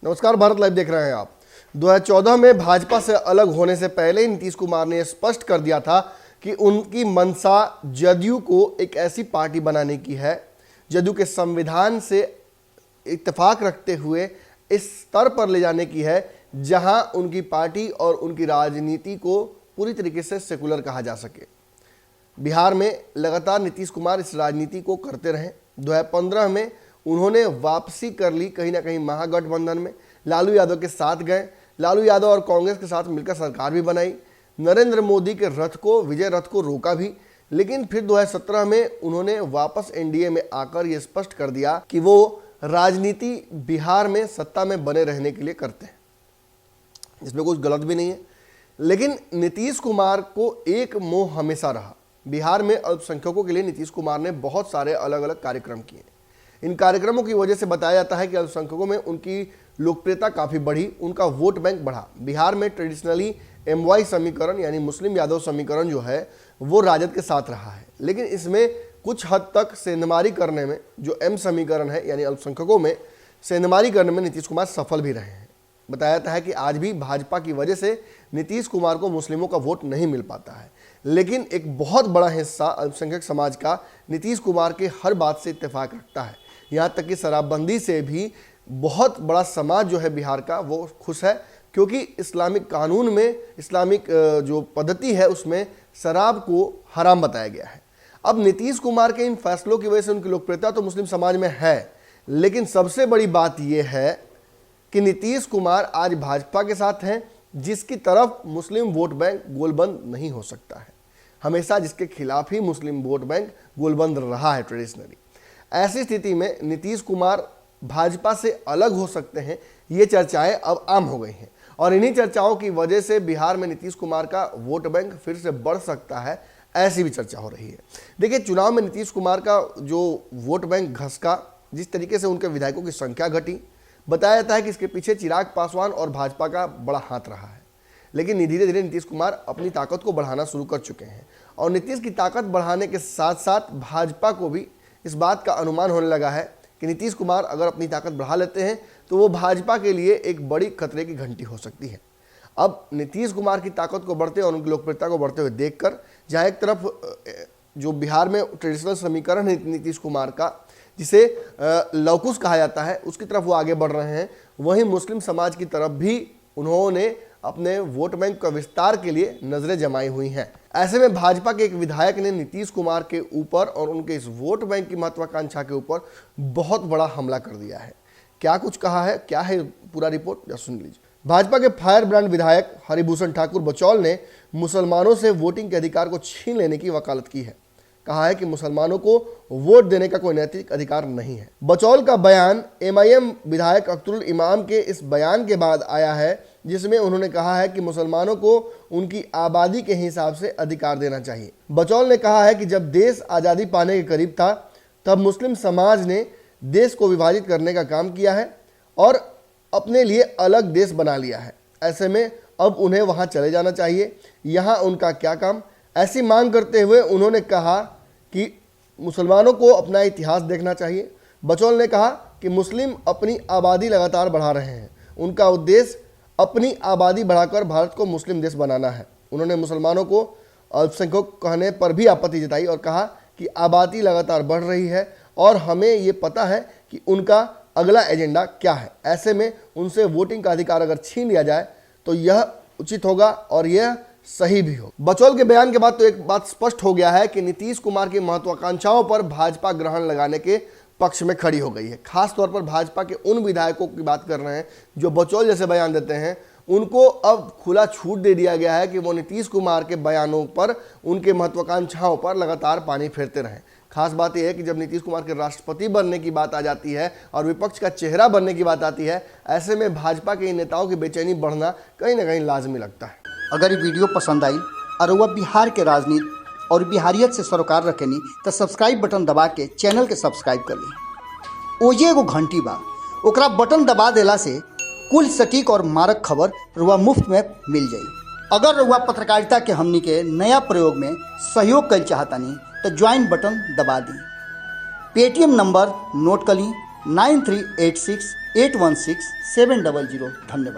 नमस्कार, भारत लाइव देख रहे हैं आप। 2014 में भाजपा से अलग होने से पहले नीतीश कुमार ने स्पष्ट कर दिया था कि उनकी मंशा जदयू को एक ऐसी पार्टी बनाने की है, जदयू के संविधान से इत्तेफाक रखते हुए इस स्तर पर ले जाने की है जहां उनकी पार्टी और उनकी राजनीति को पूरी तरीके से सेकुलर कहा जा सके। बिहार में लगातार नीतीश कुमार इस राजनीति को करते रहे। 2015 में उन्होंने वापसी कर ली कहीं ना कहीं महागठबंधन में, लालू यादव के साथ गए, लालू यादव और कांग्रेस के साथ मिलकर सरकार भी बनाई, नरेंद्र मोदी के रथ को, विजय रथ को रोका भी। लेकिन फिर 2017 में उन्होंने वापस एनडीए में आकर यह स्पष्ट कर दिया कि वो राजनीति बिहार में सत्ता में बने रहने के लिए करते हैं, इसमें कुछ गलत भी नहीं है। लेकिन नीतीश कुमार को एक मोह हमेशा रहा। बिहार में अल्पसंख्यकों के लिए नीतीश कुमार ने बहुत सारे अलग अलग कार्यक्रम किए। इन कार्यक्रमों की वजह से बताया जाता है कि अल्पसंख्यकों में उनकी लोकप्रियता काफ़ी बढ़ी, उनका वोट बैंक बढ़ा। बिहार में ट्रेडिशनली MY समीकरण यानी मुस्लिम यादव समीकरण जो है वो राजद के साथ रहा है, लेकिन इसमें कुछ हद तक सेंधमारी करने में, जो M समीकरण है यानी अल्पसंख्यकों में सेंधमारी करने में नीतीश कुमार सफल भी रहे हैं। बताया जाता है कि आज भी भाजपा की वजह से नीतीश कुमार को मुस्लिमों का वोट नहीं मिल पाता है, लेकिन एक बहुत बड़ा हिस्सा अल्पसंख्यक समाज का नीतीश कुमार के हर बात से इत्तेफाक रखता है। यहाँ तक कि शराबबंदी से भी बहुत बड़ा समाज जो है बिहार का वो खुश है, क्योंकि इस्लामिक कानून में, इस्लामिक जो पद्धति है उसमें शराब को हराम बताया गया है। अब नीतीश कुमार के इन फैसलों की वजह से उनकी लोकप्रियता तो मुस्लिम समाज में है, लेकिन सबसे बड़ी बात यह है कि नीतीश कुमार आज भाजपा के साथ हैं, जिसकी तरफ मुस्लिम वोट बैंक गोलबंद नहीं हो सकता है। हमेशा जिसके खिलाफ ही मुस्लिम वोट बैंक गोलबंद रहा है ट्रेडिशनली। ऐसी स्थिति में नीतीश कुमार भाजपा से अलग हो सकते हैं, ये चर्चाएं अब आम हो गई हैं, और इन्हीं चर्चाओं की वजह से बिहार में नीतीश कुमार का वोट बैंक फिर से बढ़ सकता है, ऐसी भी चर्चा हो रही है। देखिए, चुनाव में नीतीश कुमार का जो वोट बैंक घसका, जिस तरीके से उनके विधायकों की संख्या घटी, बताया जाता है कि इसके पीछे चिराग पासवान और भाजपा का बड़ा हाथ रहा है। लेकिन धीरे धीरे नीतीश कुमार अपनी ताकत को बढ़ाना शुरू कर चुके हैं, और नीतीश की ताकत बढ़ाने के साथ साथ भाजपा को भी इस बात का अनुमान होने लगा है कि नीतीश कुमार अगर अपनी ताकत बढ़ा लेते हैं तो वो भाजपा के लिए एक बड़ी खतरे की घंटी हो सकती है। अब नीतीश कुमार की ताकत को बढ़ते और उनकी लोकप्रियता को बढ़ते हुए देखकर, जहाँ एक तरफ जो बिहार में ट्रेडिशनल समीकरण है नीतीश कुमार का, जिसे लवकुश कहा जाता है, उसकी तरफ वो आगे बढ़ रहे हैं, वहीं मुस्लिम समाज की तरफ भी उन्होंने अपने वोट बैंक का विस्तार के लिए नजरें जमाई हुई हैं। ऐसे में भाजपा के एक विधायक ने नीतीश कुमार के ऊपर और उनके इस वोट बैंक की महत्वाकांक्षा के ऊपर बहुत बड़ा हमला कर दिया है। क्या कुछ कहा है, क्या है पूरा रिपोर्ट, या सुन लीजिए। भाजपा के फायर ब्रांड विधायक हरिभूषण ठाकुर बचौल ने मुसलमानों से वोटिंग के अधिकार को छीन लेने की वकालत की है। कहा है कि मुसलमानों को वोट देने का कोई नैतिक अधिकार नहीं है। बचौल का बयान MIM विधायक अख्तरुल इमाम के इस बयान के बाद आया है, जिसमें उन्होंने कहा है कि मुसलमानों को उनकी आबादी के हिसाब से अधिकार देना चाहिए। बचौल ने कहा है कि जब देश आज़ादी पाने के करीब था, तब मुस्लिम समाज ने देश को विभाजित करने का काम किया है और अपने लिए अलग देश बना लिया है। ऐसे में अब उन्हें वहाँ चले जाना चाहिए, यहाँ उनका क्या काम। ऐसी मांग करते हुए उन्होंने कहा कि मुसलमानों को अपना इतिहास देखना चाहिए। बचौल ने कहा कि मुस्लिम अपनी आबादी लगातार बढ़ा रहे हैं, उनका उद्देश्य अपनी आबादी बढ़ाकर भारत को मुस्लिम देश बनाना है। उन्होंने मुसलमानों को अल्पसंख्यक कहने पर भी आपत्ति जताई और कहा कि आबादी लगातार बढ़ रही है और हमें ये पता है कि उनका अगला एजेंडा क्या है। ऐसे में उनसे वोटिंग का अधिकार अगर छीन लिया जाए तो यह उचित होगा और यह सही भी हो। बचौल के बयान के बाद तो एक बात स्पष्ट हो गया है कि नीतीश कुमार की महत्वाकांक्षाओं पर भाजपा ग्रहण लगाने के पक्ष में खड़ी हो गई है। खास तौर पर भाजपा के उन विधायकों की बात कर रहे हैं जो बचौल जैसे बयान देते हैं, उनको अब खुला छूट दे दिया गया है कि वो नीतीश कुमार के बयानों पर, उनके महत्वाकांक्षाओं पर लगातार पानी फेरते रहें। खास बात यह है कि जब नीतीश कुमार के राष्ट्रपति बनने की बात आ जाती है और विपक्ष का चेहरा बनने की बात आती है, ऐसे में भाजपा के इन नेताओं की बेचैनी बढ़ना कहीं ना कहीं लाजमी लगता है। अगर ये वीडियो पसंद आई और वह बिहार के राजनीति और बिहारियत से सरोकार रखेनी तो सब्सक्राइब बटन दबा के चैनल के सब्सक्राइब कर ली। ओजे एगो घंटी बा, ओकरा बटन दबा देला से कुल सटीक और मारक खबर रुआ मुफ्त में मिल जाई। अगर रुआ पत्रकारिता के हमनी के नया प्रयोग में सहयोग कर चाहतानी तो ज्वाइन बटन दबा दी। पेटीएम नंबर नोट कर ली 9386816700। धन्यवाद।